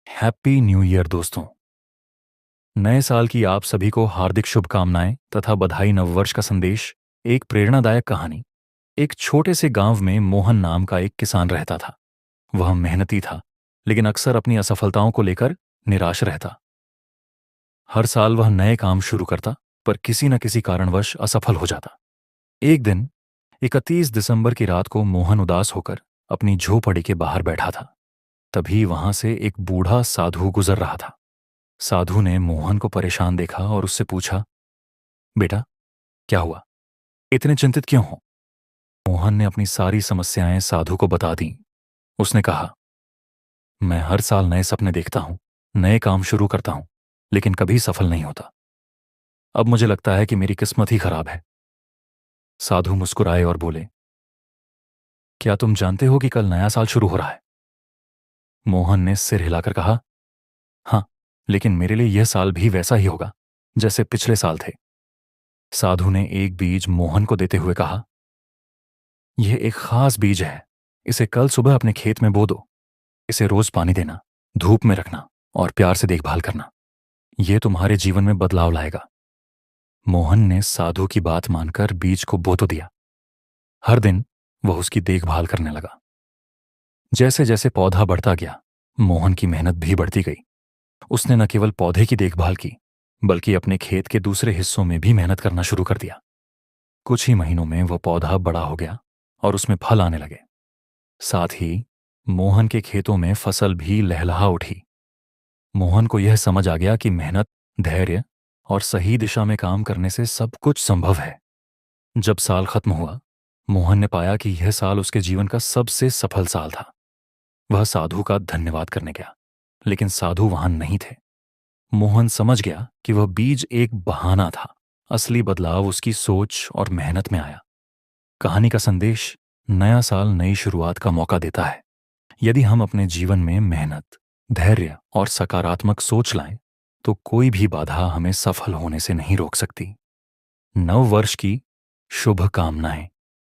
Happy new year दोस्तों। नए साल की आप सभी को हार्दिक शुभकामनाएं तथा बधाई। नववर्ष का संदेश। एक प्रेरणादायक कहानी। एक छोटे से गांव में मोहन नाम का एक किसान रहता था। वह मेहनती था, लेकिन अक्सर अपनी असफलताओं को लेकर निराश रहता। हर साल वह नए काम शुरू करता, पर किसी न किसी कारणवश असफल हो जाता। एक दिन 31 दिसंबर की रात को मोहन उदास होकर अपनी झोपड़ी के बाहर बैठा था। तभी वहां से एक बूढ़ा साधु गुजर रहा था। साधु ने मोहन को परेशान देखा और उससे पूछा, बेटा, क्या हुआ? इतने चिंतित क्यों हो? मोहन ने अपनी सारी समस्याएं साधु को बता दी। उसने कहा, मैं हर साल नए सपने देखता हूं, नए काम शुरू करता हूं, लेकिन कभी सफल नहीं होता। अब मुझे लगता है कि मेरी किस्मत ही खराब है। साधु मुस्कुराए और बोले, क्या तुम जानते हो कि कल नया साल शुरू हो रहा है? मोहन ने सिर हिलाकर कहा, हाँ, लेकिन मेरे लिए यह साल भी वैसा ही होगा जैसे पिछले साल थे। साधु ने एक बीज मोहन को देते हुए कहा, यह एक खास बीज है। इसे कल सुबह अपने खेत में बो दो। इसे रोज पानी देना, धूप में रखना और प्यार से देखभाल करना। यह तुम्हारे जीवन में बदलाव लाएगा। मोहन ने साधु की बात मानकर बीज को बो तो दिया। हर दिन वह उसकी देखभाल करने लगा। जैसे जैसे पौधा बढ़ता गया, मोहन की मेहनत भी बढ़ती गई। उसने न केवल पौधे की देखभाल की, बल्कि अपने खेत के दूसरे हिस्सों में भी मेहनत करना शुरू कर दिया। कुछ ही महीनों में वह पौधा बड़ा हो गया और उसमें फल आने लगे। साथ ही मोहन के खेतों में फसल भी लहलहा उठी। मोहन को यह समझ आ गया कि मेहनत, धैर्य और सही दिशा में काम करने से सब कुछ संभव है। जब साल खत्म हुआ, मोहन ने पाया कि यह साल उसके जीवन का सबसे सफल साल था। वह साधु का धन्यवाद करने गया, लेकिन साधु वहां नहीं थे। मोहन समझ गया कि वह बीज एक बहाना था। असली बदलाव उसकी सोच और मेहनत में आया। कहानी का संदेश, नया साल नई शुरुआत का मौका देता है। यदि हम अपने जीवन में मेहनत, धैर्य और सकारात्मक सोच लाएं, तो कोई भी बाधा हमें सफल होने से नहीं रोक सकती। नव वर्ष की शुभकामनाएं।